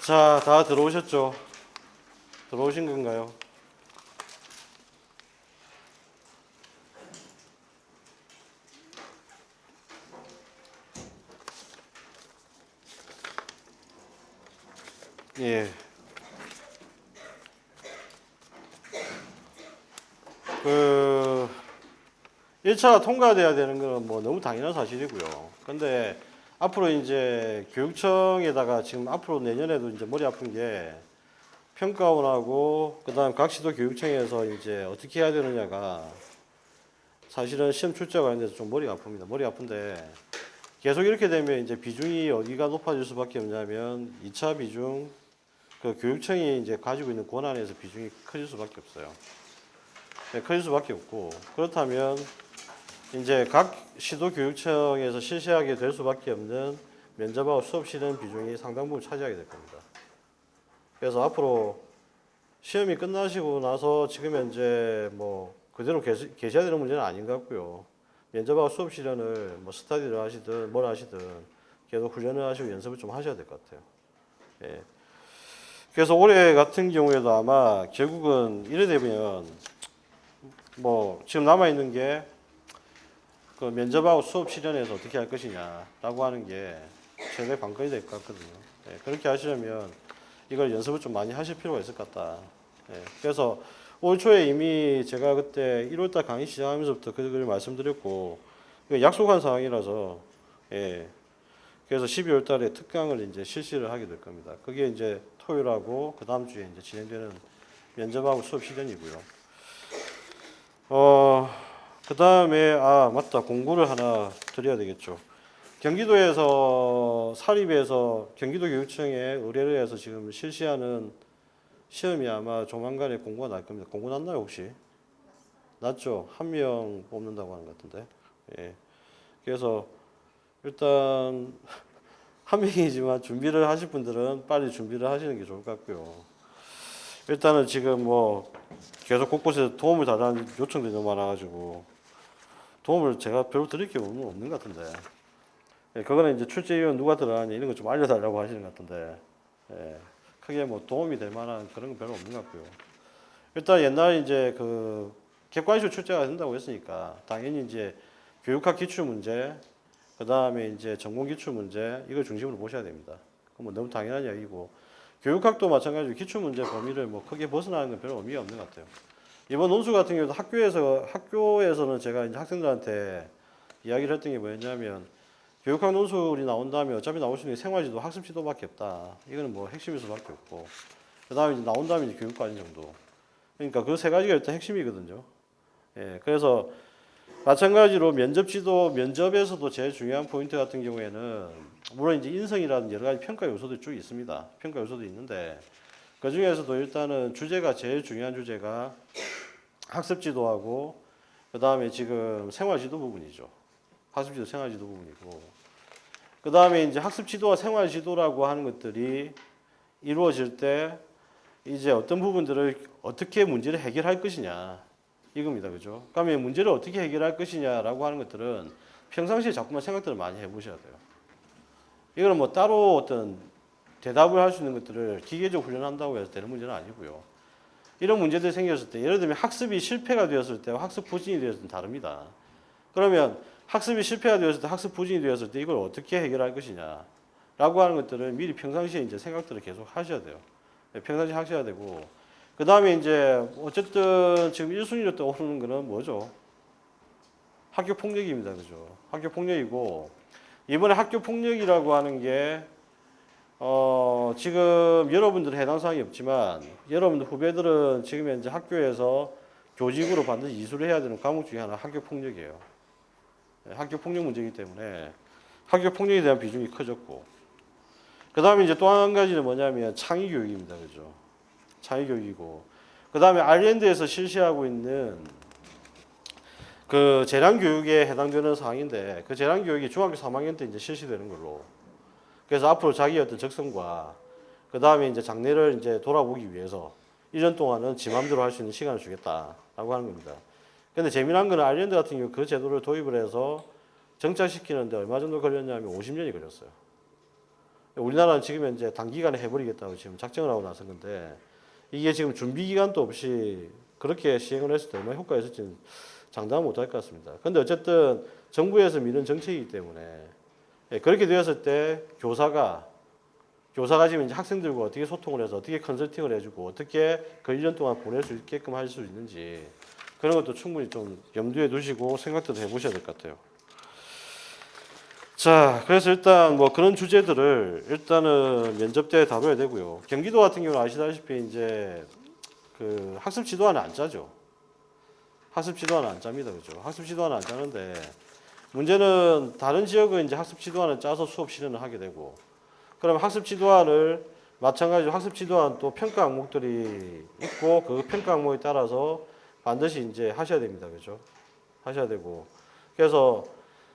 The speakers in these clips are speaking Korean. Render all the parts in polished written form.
자, 다 들어오셨죠? 들어오신 건가요? 예. 그 1차가 통과돼야 되는 건 뭐 너무 당연한 사실이고요. 근데 앞으로 이제 교육청에다가 지금 앞으로 내년에도 이제 머리 아픈 게 평가원하고 그다음 각 시도 교육청에서 이제 어떻게 해야 되느냐가 사실은 시험 출제와 관련돼서 좀 머리가 아픕니다. 머리 아픈데 계속 이렇게 되면 이제 비중이 어디가 높아질 수밖에 없냐면 2차 비중 그 교육청이 이제 가지고 있는 권한에서 비중이 커질 수밖에 없어요. 네, 커질 수밖에 없고 그렇다면 이제 각 시도 교육청에서 실시하게 될 수밖에 없는 면접하고 수업 실현 비중이 상당 부분 차지하게 될 겁니다. 그래서 앞으로 시험이 끝나시고 나서 지금 현재 뭐 그대로 계셔야 되는 문제는 아닌 것 같고요. 면접하고 수업 실현을 뭐 스터디를 하시든 뭘 하시든 계속 훈련을 하시고 연습을 좀 하셔야 될 것 같아요. 예. 그래서 올해 같은 경우에도 아마 결국은 이래 되면 뭐 지금 남아 있는 게 그 면접하고 수업 실현에서 어떻게 할 것이냐라고 하는 게 최대 관건이 될 것 같거든요. 예. 그렇게 하시려면 이걸 연습을 좀 많이 하실 필요가 있을 것 같다. 예. 그래서 올 초에 이미 제가 그때 1월달 강의 시작하면서부터 그걸 말씀드렸고 약속한 상황이라서 예. 그래서 12월 달에 특강을 이제 실시를 하게 될 겁니다. 그게 이제 토요일하고 그 다음 주에 이제 진행되는 면접하고 수업 시간이고요. 그 다음에 맞다, 공고를 하나 드려야 되겠죠. 경기도에서 사립에서 경기도교육청에 의뢰를 해서 지금 실시하는 시험이 아마 조만간에 공고가 날 겁니다. 공고 났나요 혹시? 났죠. 한 명 뽑는다고 하는 것 같은데. 예. 그래서 일단 한 명이지만 준비를 하실 분들은 빨리 준비를 하시는 게 좋을 것 같고요. 일단은 지금 뭐 계속 곳곳에서 도움을 달라는 요청들이 너무 많아가지고 도움을 제가 별로 드릴 게 없는 것 같은데. 예, 그거는 이제 출제위원 누가 들어가냐 이런 거 좀 알려달라고 하시는 것 같은데. 예, 크게 뭐 도움이 될 만한 그런 건 별로 없는 것 같고요. 일단 옛날에 이제 그 객관식으로 출제가 된다고 했으니까 당연히 이제 교육학 기출 문제, 그 다음에 이제 전공 기출 문제 이걸 중심으로 보셔야 됩니다. 그건 뭐 너무 당연한 이야기고 교육학도 마찬가지로 기출 문제 범위를 뭐 크게 벗어나는 건 별 의미가 없는 것 같아요. 이번 논술 같은 경우도 학교에서는 제가 이제 학생들한테 이야기를 했던 게 뭐였냐면 교육학 논술이 나온 다음에 어차피 나올 수 있는 게 생활지도 학습지도밖에 없다. 이거는 뭐 핵심일 수밖에 없고 그 다음에 이제 나온 다음에 이제 교육과정 정도. 그러니까 그 세 가지가 일단 핵심이거든요. 예, 그래서 마찬가지로 면접에서도 제일 중요한 포인트 같은 경우에는 물론 이제 인성이라든 여러 가지 평가 요소들이 쭉 있습니다. 평가 요소도 있는데 그 중에서도 일단은 주제가 제일 중요한 주제가 학습 지도하고 그 다음에 지금 생활 지도 부분이죠. 학습 지도, 생활 지도 부분이고 그 다음에 이제 학습 지도와 생활 지도라고 하는 것들이 이루어질 때 이제 어떤 부분들을 어떻게 문제를 해결할 것이냐 이겁니다, 그죠? 그러면 문제를 어떻게 해결할 것이냐라고 하는 것들은 평상시에 자꾸만 생각들을 많이 해보셔야 돼요. 이거는 뭐 따로 어떤 대답을 할 수 있는 것들을 기계적으로 훈련한다고 해서 되는 문제는 아니고요. 이런 문제들이 생겼을 때 예를 들면 학습이 실패가 되었을 때와 학습 부진이 되었을 때는 다릅니다. 그러면 학습이 실패가 되었을 때 학습 부진이 되었을 때 이걸 어떻게 해결할 것이냐 라고 하는 것들을 미리 평상시에 이제 생각들을 계속 하셔야 돼요. 평상시에 하셔야 되고 그 다음에 이제 어쨌든 지금 1순위로 떠오르는 거는 뭐죠? 학교 폭력입니다. 그죠? 학교 폭력이고 이번에 학교 폭력이라고 하는 게 지금 여러분들은 해당 사항이 없지만 여러분들 후배들은 지금 현재 학교에서 교직으로 반드시 이수를 해야 되는 과목 중에 하나 학교 폭력이에요. 학교 폭력 문제이기 때문에 학교 폭력에 대한 비중이 커졌고 그 다음에 이제 또 한 가지는 뭐냐면 창의 교육입니다. 그죠? 창의 교육이고 그 다음에 아일랜드에서 실시하고 있는 그 재량 교육에 해당되는 사항인데 그 재량 교육이 중학교 3학년 때 이제 실시되는 걸로 그래서 앞으로 자기의 어떤 적성과 그 다음에 이제 장래를 이제 돌아보기 위해서 1년 동안은 지 맘대로 할 수 있는 시간을 주겠다라고 하는 겁니다. 근데 재미난 거는 아일랜드 같은 경우 그 제도를 도입을 해서 정착시키는데 얼마 정도 걸렸냐면 50년이 걸렸어요. 우리나라는 지금 현재 단기간에 해버리겠다고 지금 작정을 하고 나선 건데 이게 지금 준비 기간도 없이 그렇게 시행을 했을 때 얼마나 효과가 있을지는 장담 못할 것 같습니다. 근데 어쨌든 정부에서 미는 정책이기 때문에 그렇게 되었을 때 교사가 지금 이제 학생들과 어떻게 소통을 해서 어떻게 컨설팅을 해주고 어떻게 그 1년 동안 보낼 수 있게끔 할 수 있는지 그런 것도 충분히 좀 염두에 두시고 생각도 해보셔야 될 것 같아요. 자, 그래서 일단 뭐 그런 주제들을 일단은 면접 때 다뤄야 되고요. 경기도 같은 경우는 아시다시피 이제 그 학습 지도안을 안 짜죠. 학습 지도안을 안 짭니다, 그죠? 학습 지도안을 안 짜는데 문제는 다른 지역은 이제 학습 지도안을 짜서 수업 실현을 하게 되고, 그럼 학습 지도안을 마찬가지로 학습 지도안 또 평가 항목들이 있고 그 평가 항목에 따라서 반드시 이제 하셔야 됩니다, 그죠? 하셔야 되고, 그래서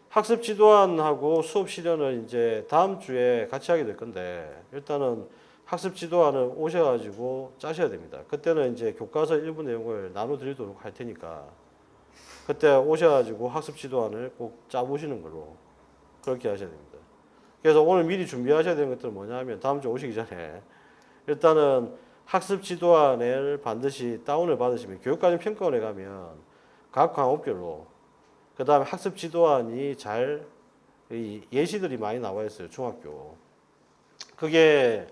학습 지도안하고 수업 실현을 이제 다음 주에 같이 하게 될 건데 일단은 학습 지도안을 오셔가지고 짜셔야 됩니다. 그때는 이제 교과서 일부 내용을 나눠드리도록 할 테니까 그때 오셔가지고 학습 지도안을 꼭 짜보시는 걸로 그렇게 하셔야 됩니다. 그래서 오늘 미리 준비하셔야 되는 것들은 뭐냐면 다음 주 오시기 전에 일단은 학습 지도안을 반드시 다운을 받으시면 교육과정 평가원에 가면 각 과목별로 그 다음에 학습 지도안이 잘 예시들이 많이 나와 있어요. 중학교. 그게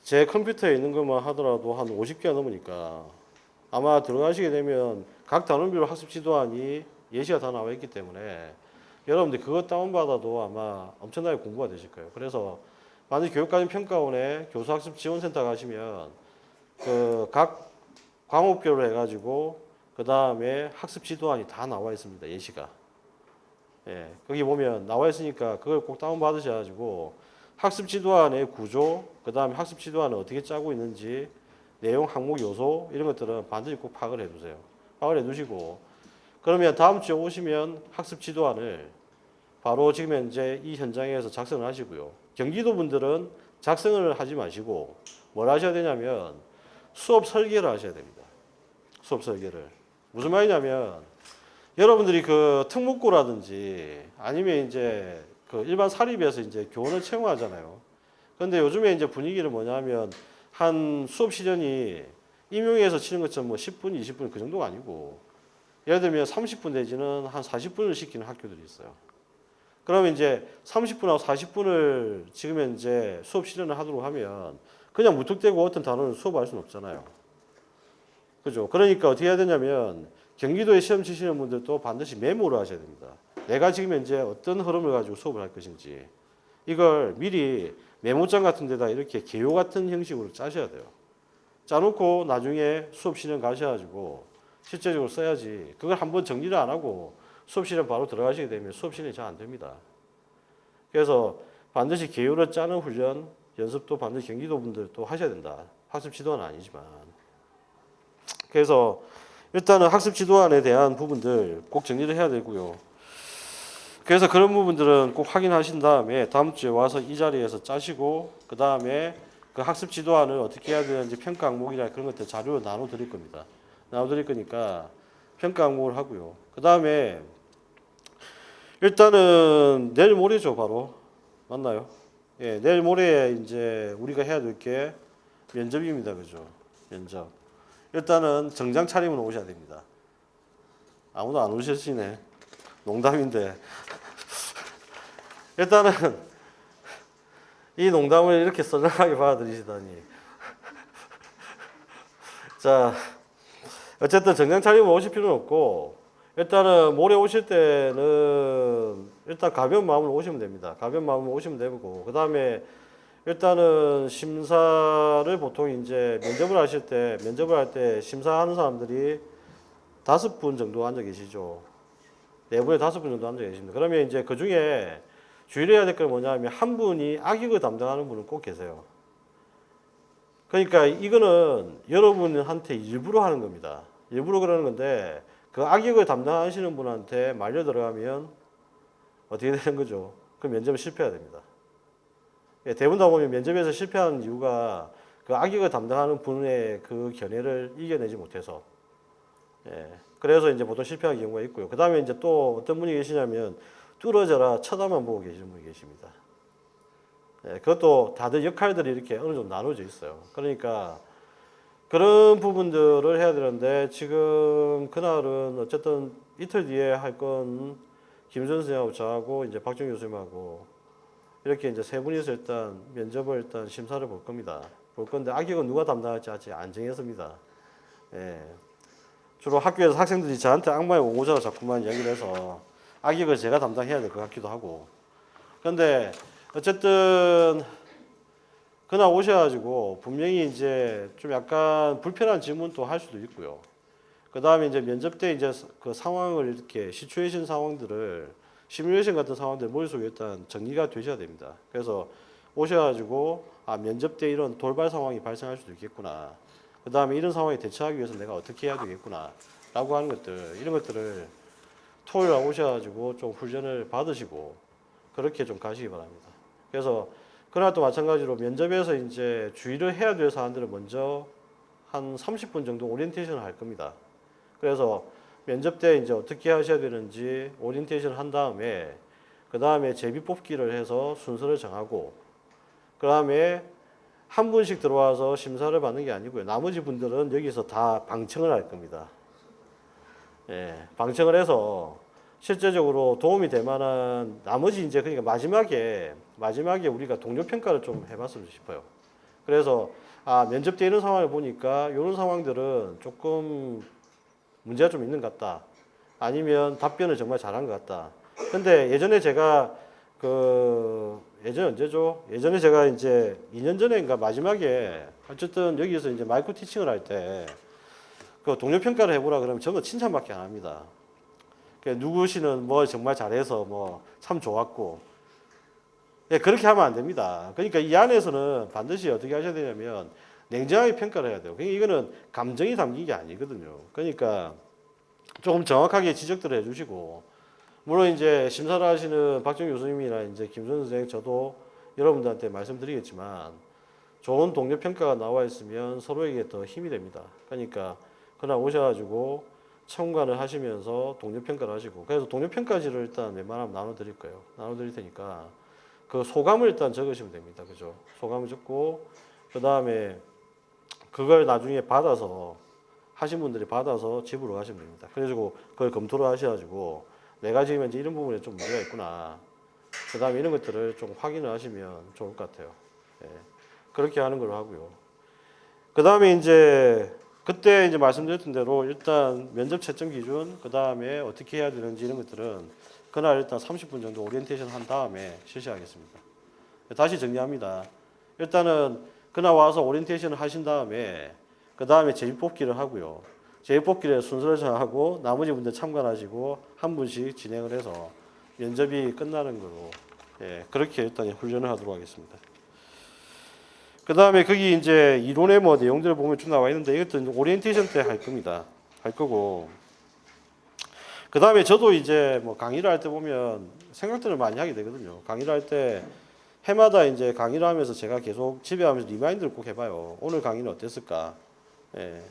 제 컴퓨터에 있는 것만 하더라도 한 50개가 넘으니까 아마 들어가시게 되면 각 단원별로 학습 지도안이 예시가 다 나와 있기 때문에 여러분들 그거 다운받아도 아마 엄청나게 공부가 되실 거예요. 그래서 만약 교육과정 평가원에 교수학습 지원센터 가시면 그 각 과목별로 해가지고 그 다음에 학습 지도안이 다 나와 있습니다. 예시가. 예, 거기 보면 나와 있으니까 그걸 꼭 다운 받으셔가지고 학습 지도안의 구조, 그 다음에 학습 지도안을 어떻게 짜고 있는지 내용, 항목, 요소 이런 것들은 반드시 꼭 파악을 해두세요. 파악을 해두시고 그러면 다음 주에 오시면 학습 지도안을 바로 지금 현재 이 현장에서 작성을 하시고요. 경기도 분들은 작성을 하지 마시고 뭘 하셔야 되냐면 수업 설계를 하셔야 됩니다. 수업 설계를. 무슨 말이냐면 여러분들이 그 특목고라든지 아니면 이제 그 일반 사립에서 이제 교원을 채용하잖아요. 그런데 요즘에 이제 분위기를 뭐냐면 한 수업 시간이 임용에서 치는 것처럼 뭐 10분, 20분 그 정도가 아니고 예를 들면 30분 내지는 한 40분을 시키는 학교들이 있어요. 그러면 이제 30분하고 40분을 지금 현재 수업 실현을 하도록 하면 그냥 무턱대고 어떤 단어를 수업할 수는 없잖아요. 그죠? 그러니까 어떻게 해야 되냐면 경기도에 시험 치시는 분들도 반드시 메모를 하셔야 됩니다. 내가 지금 현재 어떤 흐름을 가지고 수업을 할 것인지 이걸 미리 메모장 같은 데다 이렇게 개요 같은 형식으로 짜셔야 돼요. 짜놓고 나중에 수업 실현 가셔가지고 실제적으로 써야지 그걸 한번 정리를 안 하고 수업 실현 바로 들어가시게 되면 수업 실현이 잘 안 됩니다. 그래서 반드시 개요를 짜는 훈련, 연습도 반드시 경기도 분들도 하셔야 된다. 학습 지도는 아니지만. 그래서 일단은 학습 지도안에 대한 부분들 꼭 정리를 해야 되고요. 그래서 그런 부분들은 꼭 확인하신 다음에 다음 주에 와서 이 자리에서 짜시고 그 다음에 그 학습 지도안을 어떻게 해야 되는지 평가 항목이나 그런 것들 자료를 나눠 드릴 겁니다. 나눠 드릴 거니까 평가 항목을 하고요. 그 다음에 일단은 내일 모레죠, 바로. 맞나요? 예, 내일 모레 이제 우리가 해야 될 게 면접입니다. 그죠? 면접. 일단은 정장 차림으로 오셔야 됩니다. 아무도 안 오셨시네. 농담인데. 일단은 이 농담을 이렇게 썰렁하게 받아들이시다니. 자, 어쨌든 정장 차림으로 오실 필요는 없고 일단은 모레 오실 때는 일단 가벼운 마음으로 오시면 됩니다. 가벼운 마음으로 오시면 되고 그 다음에 일단은 심사를 보통 이제 면접을 할 때 심사하는 사람들이 5분 정도 앉아 계시죠. 4분에 5분 정도 앉아 계십니다. 그러면 이제 그 중에 주의해야 될 건 뭐냐면 한 분이 악역을 담당하는 분은 꼭 계세요. 그러니까 이거는 여러분한테 일부러 하는 겁니다. 일부러 그러는 건데 그 악역을 담당하시는 분한테 말려 들어가면 어떻게 되는 거죠? 그 면접은 실패해야 됩니다. 대부분 다 보면 면접에서 실패하는 이유가 그 악역을 담당하는 분의 그 견해를 이겨내지 못해서. 그래서 이제 보통 실패하는 경우가 있고요. 그 다음에 이제 또 어떤 분이 계시냐면 뚫어져라 쳐다만 보고 계시는 분이 계십니다. 예, 그것도 다들 역할들이 이렇게 어느 정도 나눠져 있어요. 그러니까 그런 부분들을 해야 되는데 지금 그날은 어쨌든 이틀 뒤에 할 건 김준 선생하고 저하고 이제 박정 교수님하고 이렇게 이제 세 분이서 일단 면접을 일단 심사를 볼 겁니다. 볼 건데 악역은 누가 담당할지 아직 안 정했습니다. 예. 주로 학교에서 학생들이 저한테 악마의 옹호자로 자꾸만 이야기를 해서 악역을 제가 담당해야 될 것 같기도 하고. 그런데 어쨌든 그날 오셔가지고 분명히 이제 좀 약간 불편한 질문도 할 수도 있고요. 그 다음에 이제 면접 때 이제 그 상황을 이렇게 시츄에이션 상황들을 시뮬레이션 같은 상황들 머릿속에 일단 정리가 되셔야 됩니다. 그래서 오셔가지고 아 면접 때 이런 돌발 상황이 발생할 수도 있겠구나. 그 다음에 이런 상황에 대처하기 위해서 내가 어떻게 해야 되겠구나. 라고 하는 것들 이런 것들을 토요일 날 오셔가지고 좀 훈련을 받으시고 그렇게 좀 가시기 바랍니다. 그래서 그날도 마찬가지로 면접에서 이제 주의를 해야 될 사안들을 먼저 한 30분 정도 오리엔테이션을 할 겁니다. 그래서 면접 때 이제 어떻게 하셔야 되는지 오리엔테이션을 한 다음에 그 다음에 제비 뽑기를 해서 순서를 정하고 그 다음에 한 분씩 들어와서 심사를 받는 게 아니고요. 나머지 분들은 여기서 다 방청을 할 겁니다. 예, 방청을 해서 실제적으로 도움이 될 만한 나머지 이제 그러니까 마지막에 우리가 동료 평가를 좀 해봤으면 싶어요. 그래서 아 면접 때 이런 상황을 보니까 이런 상황들은 조금 문제가 좀 있는 것 같다. 아니면 답변을 정말 잘한 것 같다. 근데 예전에 제가 예전에 언제죠? 예전에 제가 이제 2년 전인가 마지막에 어쨌든 여기서 이제 마이크로 티칭을 할 때 그 동료 평가를 해보라 그러면 저거 칭찬밖에 안 합니다. 누구시는 뭐 정말 잘해서 뭐 참 좋았고 예, 그렇게 하면 안 됩니다. 그러니까 이 안에서는 반드시 어떻게 하셔야 되냐면 냉정하게 평가를 해야 돼요. 그러니까 이거는 감정이 담긴 게 아니거든요. 그러니까 조금 정확하게 지적들을 해주시고 물론 이제 심사를 하시는 박정 교수님이나 이제 김선 선생 저도 여러분들한테 말씀드리겠지만 좋은 동료 평가가 나와 있으면 서로에게 더 힘이 됩니다. 그러니까 그날 오셔가지고 참관을 하시면서 동료 평가를 하시고 그래서 동료 평가지를 일단 웬만하면 나눠드릴 거예요. 나눠드릴 테니까 그 소감을 일단 적으시면 됩니다. 그죠? 소감을 적고 그 다음에 그걸 나중에 받아서 하신 분들이 받아서 집으로 가시면 됩니다. 그래가지고 그걸 검토를 하셔가지고 내가 지금 이제 이런 부분에 좀 문제가 있구나. 그 다음에 이런 것들을 좀 확인을 하시면 좋을 것 같아요. 예. 그렇게 하는 걸로 하고요. 그 다음에 이제 그때 이제 말씀드렸던 대로 일단 면접 채점 기준, 그 다음에 어떻게 해야 되는지 이런 것들은 그날 일단 30분 정도 오리엔테이션 한 다음에 실시하겠습니다. 다시 정리합니다. 일단은 그날 와서 오리엔테이션을 하신 다음에 그 다음에 제비뽑기를 하고요. 제비뽑기를 순서를 정하고 나머지 분들 참관하시고 한 분씩 진행을 해서 면접이 끝나는 거로 예, 그렇게 일단 훈련을 하도록 하겠습니다. 그 다음에 거기 이제 이론의 뭐 내용들을 보면 쭉 나와 있는데 이것도 오리엔테이션 때 할 겁니다. 할 거고. 그 다음에 저도 이제 뭐 강의를 할 때 보면 생각들을 많이 하게 되거든요. 강의를 할 때 해마다 이제 강의를 하면서 제가 계속 집에 하면서 리마인드를 꼭 해봐요. 오늘 강의는 어땠을까? 예.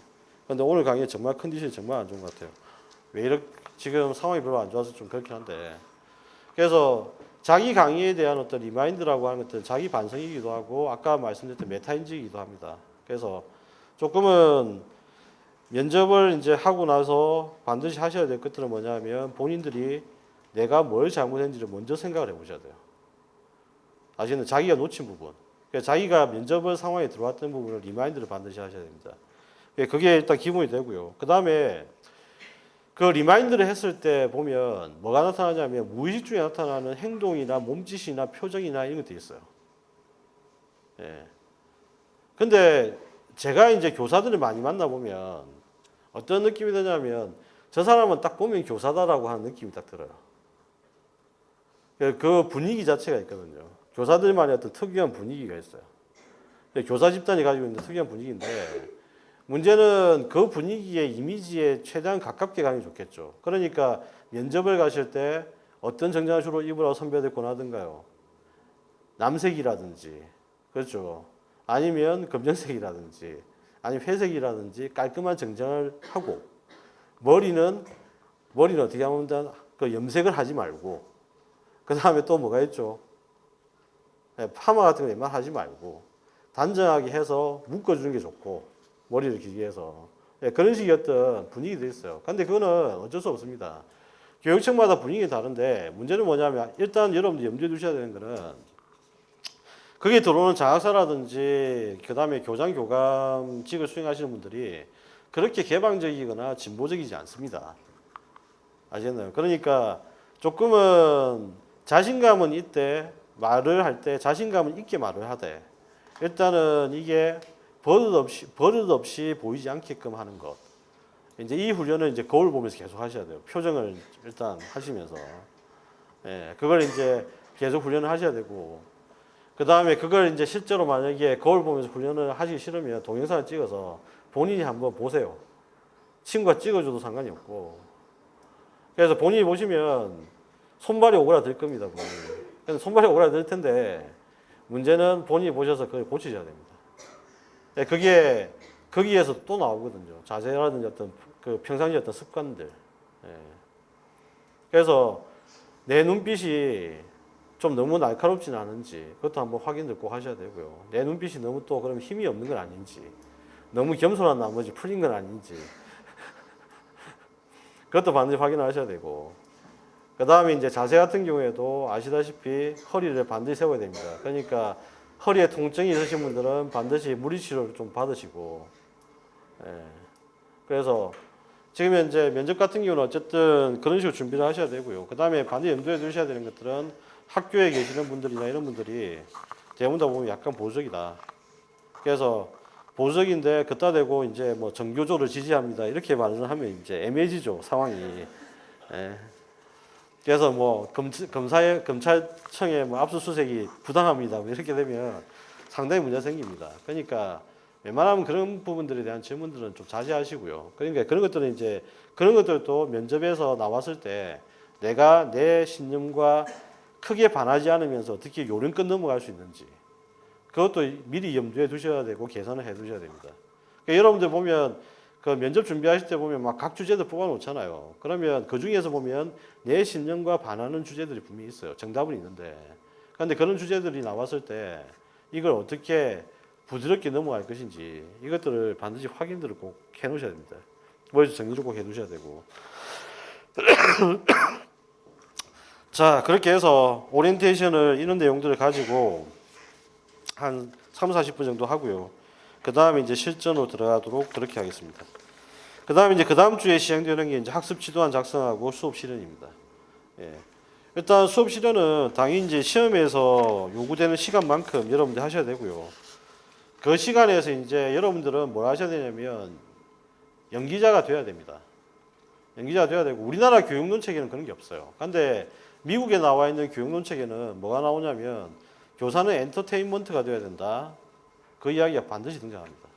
근데 오늘 강의 정말 컨디션이 정말 안 좋은 것 같아요. 왜 이렇게 지금 상황이 별로 안 좋아서 좀 그렇긴 한데. 그래서 자기 강의에 대한 어떤 리마인드라고 하는 것들은 자기 반성이기도 하고 아까 말씀드렸던 메타인지이기도 합니다. 그래서 조금은 면접을 이제 하고 나서 반드시 하셔야 될 것들은 뭐냐면 본인들이 내가 뭘 잘못했는지를 먼저 생각을 해보셔야 돼요. 아시는 자기가 놓친 부분. 그러니까 자기가 면접을 상황에 들어왔던 부분을 리마인드를 반드시 하셔야 됩니다. 그게 일단 기본이 되고요. 그 다음에 그 리마인드를 했을 때 보면 뭐가 나타나냐면 무의식 중에 나타나는 행동이나 몸짓이나 표정이나 이런 것들이 있어요. 예. 근데 제가 이제 교사들을 많이 만나보면 어떤 느낌이 드냐면 저 사람은 딱 보면 교사다라고 하는 느낌이 딱 들어요. 그 분위기 자체가 있거든요. 교사들만의 어떤 특유한 분위기가 있어요. 교사 집단이 가지고 있는 특이한 분위기인데 문제는 그 분위기의 이미지에 최대한 가깝게 가는 게 좋겠죠. 그러니까 면접을 가실 때 어떤 정장을 주로 입으라고 선배들 권하던가요? 남색이라든지, 그렇죠. 아니면 검정색이라든지, 아니면 회색이라든지 깔끔한 정장을 하고 머리는 어떻게 하면 그 염색을 하지 말고 그 다음에 또 뭐가 있죠? 파마 같은 거 웬만하면 하지 말고 단정하게 해서 묶어주는 게 좋고 머리를 길게 해서 그런 식의 어떤 분위기도 있어요. 근데 그거는 어쩔 수 없습니다. 교육청마다 분위기가 다른데 문제는 뭐냐면 일단 여러분들 염두에 두셔야 되는 거는 거기에 들어오는 장학사라든지 그다음에 교장 교감직을 수행하시는 분들이 그렇게 개방적이거나 진보적이지 않습니다. 아시겠나요? 그러니까 조금은 자신감은 있대 말을 할 때 자신감은 있게 말을 하되 일단은 이게 버릇 없이 보이지 않게끔 하는 것. 이제 이 훈련을 이제 거울 보면서 계속 하셔야 돼요. 표정을 일단 하시면서. 예, 그걸 이제 계속 훈련을 하셔야 되고. 그 다음에 그걸 이제 실제로 만약에 거울 보면서 훈련을 하시기 싫으면 동영상을 찍어서 본인이 한번 보세요. 친구가 찍어줘도 상관이 없고. 그래서 본인이 보시면 손발이 오그라들 겁니다. 본인이. 그래서 손발이 오그라들 텐데 문제는 본인이 보셔서 그걸 고치셔야 됩니다. 예, 그게 거기에서 또 나오거든요. 자세라든지 어떤 그 평상시 어떤 습관들. 예. 그래서 내 눈빛이 좀 너무 날카롭진 않은지 그것도 한번 확인을 꼭 하셔야 되고요. 내 눈빛이 너무 또 그럼 힘이 없는 건 아닌지 너무 겸손한 나머지 풀린 건 아닌지 그것도 반드시 확인을 하셔야 되고 그 다음에 이제 자세 같은 경우에도 아시다시피 허리를 반드시 세워야 됩니다. 그러니까 허리에 통증이 있으신 분들은 반드시 물리치료를 좀 받으시고 예. 그래서 지금 현재 면접 같은 경우는 어쨌든 그런 식으로 준비를 하셔야 되고요. 그 다음에 반드시 염두에 두셔야 되는 것들은 학교에 계시는 분들이나 이런 분들이 대부분 다 보면 약간 보수적이다. 그래서 보수적인데 걷다 대고 이제 뭐 정교조를 지지합니다. 이렇게 말을 하면 이제 애매해지죠, 상황이. 예. 그래서 뭐 검찰청의 뭐 압수수색이 부당합니다. 뭐 이렇게 되면 상당히 문제가 생깁니다. 그러니까 웬만하면 그런 부분들에 대한 질문들은 좀 자제하시고요. 그러니까 그런 것들은 이제 그런 것들도 면접에서 나왔을 때 내가 내 신념과 크게 반하지 않으면서 어떻게 요령껏 넘어갈 수 있는지 그것도 미리 염두에 두셔야 되고 계산을 해 두셔야 됩니다. 그러니까 여러분들 보면 그 면접 준비하실 때 보면 막 각 주제들 뽑아 놓잖아요. 그러면 그 중에서 보면 내 신념과 반하는 주제들이 분명히 있어요. 정답은 있는데. 그런데 그런 주제들이 나왔을 때 이걸 어떻게 부드럽게 넘어갈 것인지 이것들을 반드시 확인들을 꼭 해놓으셔야 됩니다. 머릿속 정리를 꼭 해두셔야 되고. 자, 그렇게 해서 오리엔테이션을 이런 내용들을 가지고 한 3, 40분 정도 하고요. 그 다음에 이제 실전으로 들어가도록 그렇게 하겠습니다. 그 다음에 이제 그 다음 주에 시행되는 게 이제 학습 지도안 작성하고 수업 실현입니다. 예. 일단 수업 실현은 당연히 이제 시험에서 요구되는 시간만큼 여러분들 하셔야 되고요. 그 시간에서 이제 여러분들은 뭘 하셔야 되냐면 연기자가 돼야 됩니다. 연기자가 돼야 되고 우리나라 교육론책에는 그런 게 없어요. 근데 미국에 나와 있는 교육론책에는 뭐가 나오냐면 교사는 엔터테인먼트가 돼야 된다. 그 이야기가 반드시 등장합니다.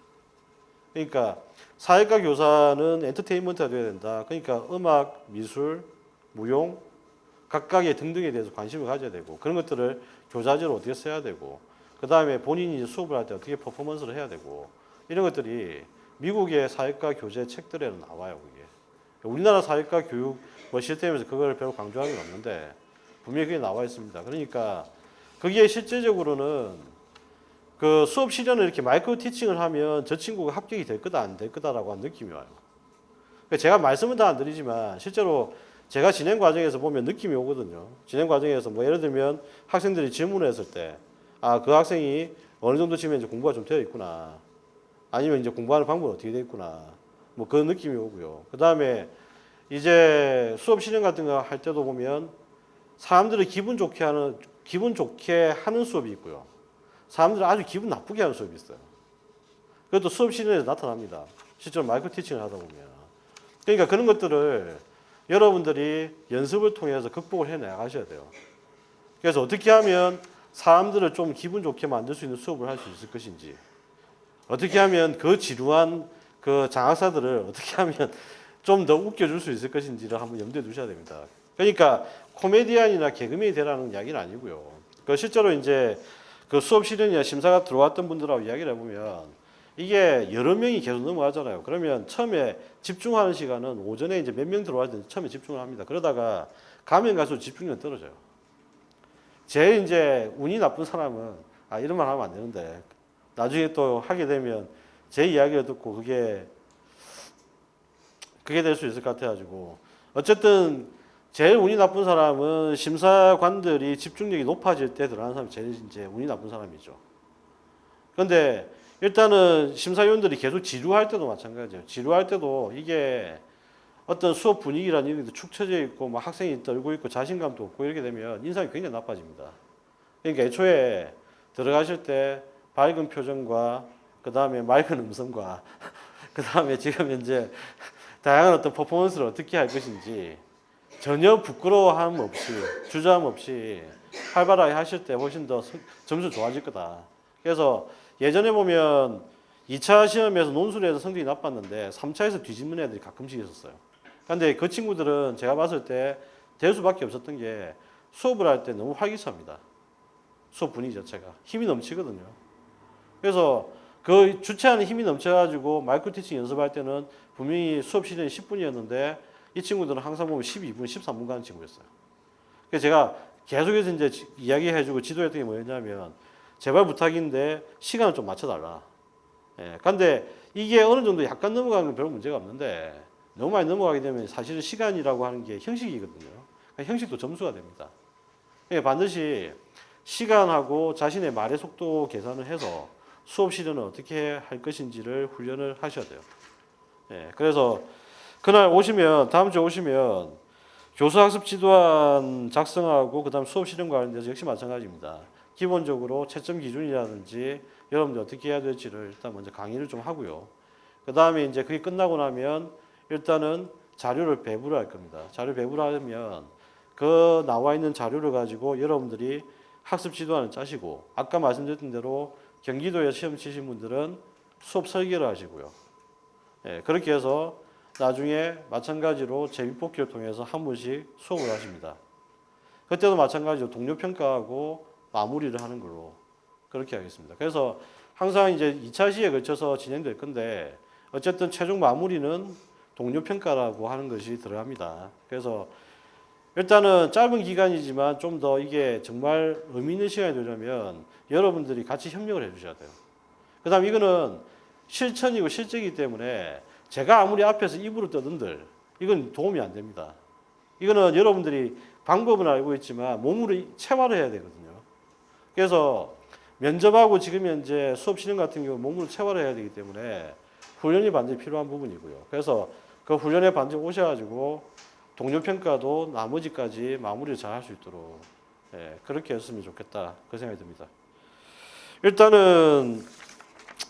그러니까 사회과 교사는 엔터테인먼트가 돼야 된다. 그러니까 음악, 미술, 무용 각각의 등등에 대해서 관심을 가져야 되고 그런 것들을 교자재로 어떻게 써야 되고 그 다음에 본인이 수업을 할 때 어떻게 퍼포먼스를 해야 되고 이런 것들이 미국의 사회과 교재 책들에는 나와요. 그게. 우리나라 사회과 교육 뭐 시스템에서 그걸 별로 강조하기는 없는데 분명히 그게 나와 있습니다. 그러니까 그게 실제적으로는 그 수업 실현을 이렇게 마이크로 티칭을 하면 저 친구가 합격이 될 거다 안 될 거다라고 하는 느낌이 와요. 그러니까 제가 말씀은 다 안 드리지만 실제로 제가 진행 과정에서 보면 느낌이 오거든요. 진행 과정에서 뭐 예를 들면 학생들이 질문을 했을 때 아, 그 학생이 어느 정도 치면 이제 공부가 좀 되어 있구나. 아니면 이제 공부하는 방법은 어떻게 되어 있구나. 뭐 그런 느낌이 오고요. 그 다음에 이제 수업 실현 같은 거 할 때도 보면 사람들을 기분 좋게 하는 수업이 있고요. 사람들을 아주 기분 나쁘게 하는 수업이 있어요. 그것도 수업 실현에서 나타납니다. 실제로 마이크로 티칭을 하다 보면. 그러니까 그런 것들을 여러분들이 연습을 통해서 극복을 해나가셔야 돼요. 그래서 어떻게 하면 사람들을 좀 기분 좋게 만들 수 있는 수업을 할 수 있을 것인지, 어떻게 하면 그 지루한 그 장학사들을 어떻게 하면 좀 더 웃겨줄 수 있을 것인지를 한번 염두에 두셔야 됩니다. 그러니까 코미디언이나 개그맨이 되라는 이야기는 아니고요. 그 실제로 이제 그 수업 실현이나 심사가 들어왔던 분들하고 이야기를 해보면 이게 여러 명이 계속 넘어가잖아요. 그러면 처음에 집중하는 시간은 오전에 이제 몇 명 들어와야 되는데 처음에 집중을 합니다. 그러다가 가면 갈수록 집중력이 떨어져요. 제일 이제 운이 나쁜 사람은 이런 말 하면 안 되는데 나중에 또 하게 되면 제 이야기를 듣고 그게 될 수 있을 것 같아가지고 어쨌든 제일 운이 나쁜 사람은 심사관들이 집중력이 높아질 때 들어가는 사람이 제일 이제 운이 나쁜 사람이죠. 그런데 일단은 심사위원들이 계속 지루할 때도 마찬가지예요. 지루할 때도 이게 어떤 수업 분위기라는 게 축 처져 있고 막 학생이 떨고 있고 자신감도 없고 이렇게 되면 인상이 굉장히 나빠집니다. 그러니까 애초에 들어가실 때 밝은 표정과 그 다음에 맑은 음성과 그 다음에 지금 현재 다양한 어떤 퍼포먼스를 어떻게 할 것인지 전혀 부끄러워함 없이 주저함 없이 활발하게 하실 때 훨씬 더 점수 좋아질 거다. 그래서 예전에 보면 2차 시험에서 논술에서 성적이 나빴는데 3차에서 뒤집는 애들이 가끔씩 있었어요. 근데 그 친구들은 제가 봤을 때 될 수밖에 없었던 게 수업을 할 때 너무 활기차입니다. 수업 분위기 자체가 힘이 넘치거든요. 그래서 그 주체하는 힘이 넘쳐가지고 마이크로 티칭 연습할 때는 분명히 수업 시간이 10분이었는데 이 친구들은 항상 보면 12분, 13분 가는 친구였어요. 그래서 제가 계속해서 이제 이야기해주고 지도했던 게 뭐였냐면 제발 부탁인데 시간을 좀 맞춰달라. 예. 근데 이게 어느 정도 약간 넘어가는 건 별로 문제가 없는데 너무 많이 넘어가게 되면 사실은 시간이라고 하는 게 형식이거든요. 그러니까 형식도 점수가 됩니다. 그러니까 반드시 시간하고 자신의 말의 속도 계산을 해서 수업 시간을 어떻게 할 것인지를 훈련을 하셔야 돼요. 예. 그래서 그날 오시면 다음 주에 오시면 교수학습 지도안 작성하고 그다음 수업 실행 관련돼서 역시 마찬가지입니다. 기본적으로 채점 기준이라든지 여러분들 어떻게 해야 될지를 일단 먼저 강의를 좀 하고요. 그 다음에 이제 그게 끝나고 나면 일단은 자료를 배부를 할 겁니다. 자료 배부를 하면 그 나와 있는 자료를 가지고 여러분들이 학습 지도안을 짜시고 아까 말씀드렸던 대로 경기도에 시험 치신 분들은 수업 설계를 하시고요. 예, 그렇게 해서 나중에 마찬가지로 재입복귀를 통해서 한 번씩 수업을 하십니다. 그때도 마찬가지로 동료 평가하고 마무리를 하는 걸로 그렇게 하겠습니다. 그래서 항상 이제 2차 시에 걸쳐서 진행될 건데 어쨌든 최종 마무리는 동료 평가라고 하는 것이 들어갑니다. 그래서 일단은 짧은 기간이지만 좀 더 이게 정말 의미 있는 시간이 되려면 여러분들이 같이 협력을 해주셔야 돼요. 그 다음 이거는 실천이고 실제이기 때문에 제가 아무리 앞에서 입으로 떠든들 이건 도움이 안 됩니다. 이거는 여러분들이 방법은 알고 있지만 몸으로 체화를 해야 되거든요. 그래서 면접하고 지금 현재 수업 실행 같은 경우 몸으로 체화를 해야 되기 때문에 훈련이 반드시 필요한 부분이고요. 그래서 그 훈련에 반드시 오셔가지고 동료 평가도 나머지까지 마무리를 잘 할 수 있도록 그렇게 했으면 좋겠다 그 생각이 듭니다. 일단은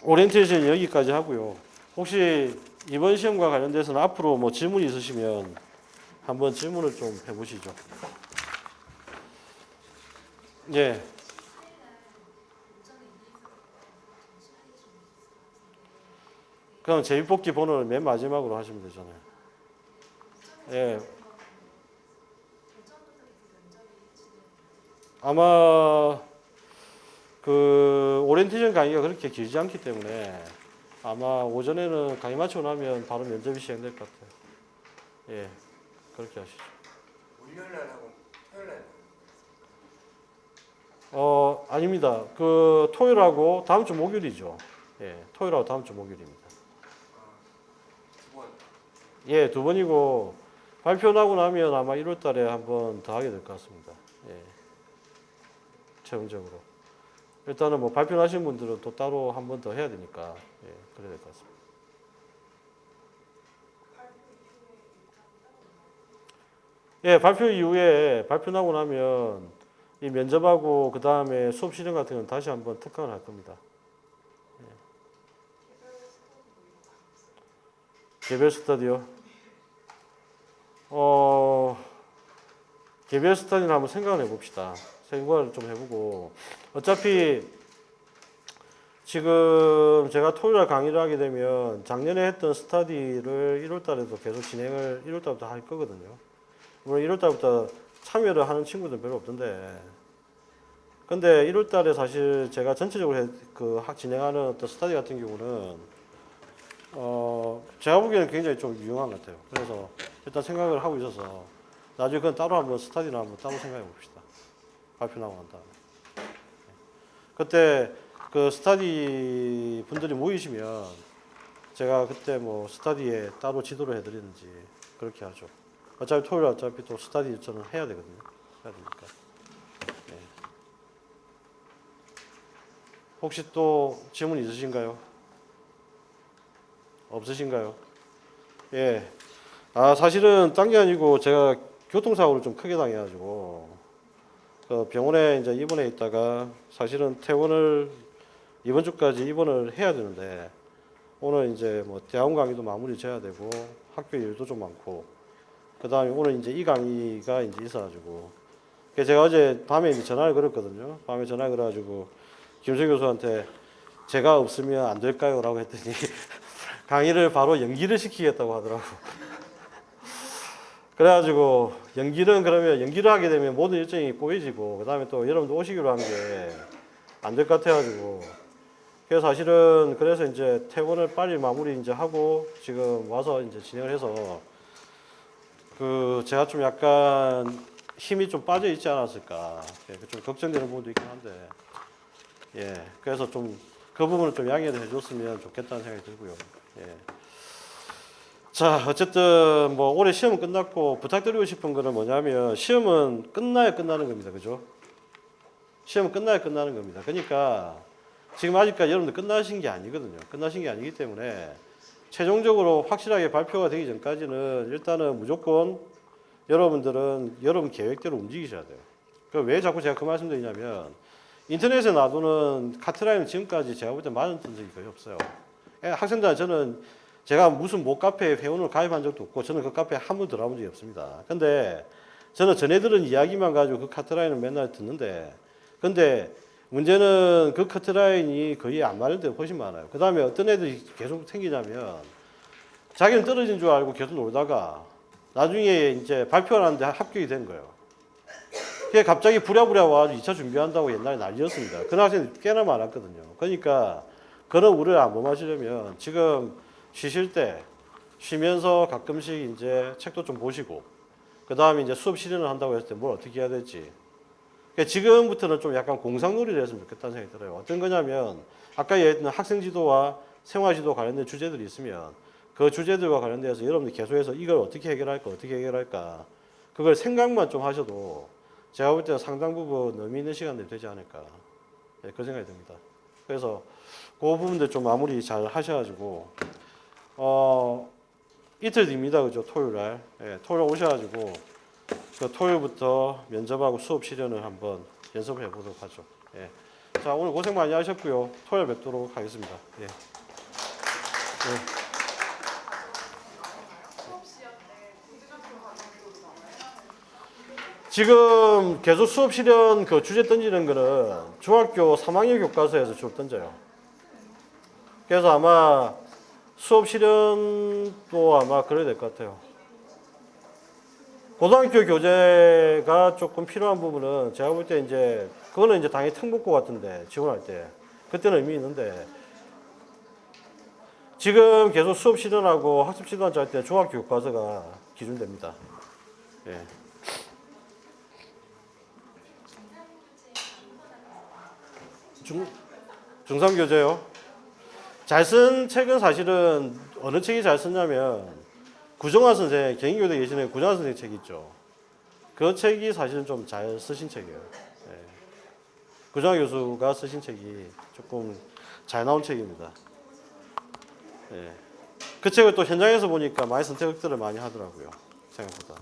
오리엔테이션 여기까지 하고요. 혹시 이번 시험과 관련돼서는 앞으로 뭐 질문이 있으시면 한번 질문을 좀 해보시죠. 예. 그럼 재입복귀 번호를 맨 마지막으로 하시면 되잖아요. 예. 아마 그 오리엔테이션 강의가 그렇게 길지 않기 때문에 아마 오전에는 강의 마치고 나면 바로 면접이 시행될 것 같아요. 예, 그렇게 하시죠. 월요일날하고 토요일날. 아닙니다. 그 토요일하고 다음 주 목요일이죠. 예, 토요일하고 다음 주 목요일입니다. 두 번. 예, 두 번이고 발표 나고 나면 아마 1월 달에 한 번 더 하게 될 것 같습니다. 예, 최종적으로. 일단은 뭐 발표 나신 분들은 또 따로 한 번 더 해야 되니까 예, 그래야 될 것 같습니다. 예, 발표 이후에 발표 나고 나면 이 면접하고 그 다음에 수업 실행 같은 건 다시 한번 특강을 할 겁니다. 예. 개별 스터디요? 개별 스터디는 한번 생각을 해봅시다. 생각을 좀 해보고 어차피 지금 제가 토요일에 강의를 하게 되면 작년에 했던 스터디를 1월 달에도 계속 진행을 1월 달부터 할 거거든요. 물론 1월 달부터 참여를 하는 친구들 별로 없던데 근데 1월 달에 사실 제가 전체적으로 진행하는 어떤 스터디 같은 경우는 제가 보기에는 굉장히 좀 유용한 것 같아요. 그래서 일단 생각을 하고 있어서 나중에 그건 따로 한번 스터디나 한번 따로 생각해 봅시다. 발표 나오고 난 다음에. 그때 그 스터디 분들이 모이시면 제가 그때 뭐 스터디에 따로 지도를 해드리는지 그렇게 하죠. 어차피 토요일 어차피 또 스터디 저는 해야 되거든요. 해야 되니까. 네. 혹시 또 질문 있으신가요? 없으신가요? 예. 아, 사실은 딴 게 아니고 제가 교통사고를 좀 크게 당해가지고 그 병원에 이제 입원해 있다가 사실은 퇴원을 이번 주까지 입원을 해야 되는데 오늘 이제 뭐 대학원 강의도 마무리 져야 되고 학교 일도 좀 많고 그 다음에 오늘 이제 이 강의가 이제 있어가지고 그래서 제가 어제 밤에 이제 전화를 걸었거든요. 밤에 전화를 걸어가지고 김수 교수한테 제가 없으면 안 될까요? 라고 했더니 강의를 바로 연기를 시키겠다고 하더라고. 그래가지고 연기는 그러면 연기를 하게 되면 모든 일정이 꼬여지고 그 다음에 또 여러분들 오시기로 한 게 안 될 것 같아가지고 그래서 사실은 그래서 이제 퇴원을 빨리 마무리 이제 하고 지금 와서 이제 진행을 해서 그 제가 좀 약간 힘이 좀 빠져 있지 않았을까 좀 걱정되는 부분도 있긴 한데 예 그래서 좀 그 부분을 좀 양해를 해줬으면 좋겠다는 생각이 들고요. 예. 자, 어쨌든 뭐 올해 시험은 끝났고 부탁드리고 싶은 거는 뭐냐면 시험은 끝나야 끝나는 겁니다. 그죠? 시험은 끝나야 끝나는 겁니다. 그러니까 지금 아직까지 여러분들 끝나신 게 아니거든요. 끝나신 게 아니기 때문에 최종적으로 확실하게 발표가 되기 전까지는 일단은 무조건 여러분들은 여러분 계획대로 움직이셔야 돼요. 왜 자꾸 제가 그 말씀 드리냐면 인터넷에 놔두는 카트라인은 지금까지 제가 볼 때 맞았던 적이 거의 없어요. 학생들은 저는 제가 무슨 모 카페에 회원을 가입한 적도 없고 저는 그 카페에 한 번도 들어본 적이 없습니다. 근데 저는 전해들은 이야기만 가지고 그 카트라인을 맨날 듣는데 근데 문제는 그 카트라인이 거의 안 맞는 데가 훨씬 많아요. 그 다음에 어떤 애들이 계속 생기냐면 자기는 떨어진 줄 알고 계속 놀다가 나중에 이제 발표를 하는데 합격이 된 거예요. 그게 갑자기 부랴부랴 와가지고 2차 준비한다고 옛날에 난리였습니다. 그런 학생이 꽤나 많았거든요. 그러니까 그런 우려를 안 범하시려면 지금 쉬실 때 쉬면서 가끔씩 이제 책도 좀 보시고 그 다음에 이제 수업 실현을 한다고 했을 때 뭘 어떻게 해야 될지 그러니까 지금부터는 좀 약간 공상놀이를 했으면 좋겠다는 생각이 들어요. 어떤 거냐면 아까 얘기했던 학생지도와 생활지도 관련된 주제들이 있으면 그 주제들과 관련돼서 여러분들 계속해서 이걸 어떻게 해결할까 그걸 생각만 좀 하셔도 제가 볼 때는 상당 부분 의미 있는 시간들이 되지 않을까 그 생각이 듭니다. 그래서 그 부분들 좀 마무리 잘 하셔가지고 이틀 뒤입니다. 그죠? 토요일 날. 토요일 오셔가지고 그 토요일부터 면접하고 수업 실현을 한번 연습해 보도록 하죠. 예. 자, 오늘 고생 많이 하셨고요. 토요일 뵙도록 하겠습니다. 예. 예. 지금 계속 수업 실현 그 주제 던지는 거는 중학교 3학년 교과서에서 주로 던져요. 그래서 아마 수업 실현도 아마 그래야 될 것 같아요. 고등학교 교재가 조금 필요한 부분은 제가 볼 때 이제 그거는 이제 당연히 특목고 같은데 지원할 때 그때는 의미 있는데 지금 계속 수업 실현하고 학습 지도한 짤 때 중학교 교과서가 기준됩니다. 예. 중3 교재요. 잘 쓴 책은 사실은 어느 책이 잘 썼냐면 구정화 선생, 경희교대 계시는 구정화 선생 책이 있죠. 그 책이 사실은 좀 잘 쓰신 책이에요. 예. 구정화 교수가 쓰신 책이 조금 잘 나온 책입니다. 예. 그 책을 또 현장에서 보니까 많이 선택들을 많이 하더라고요. 생각보다.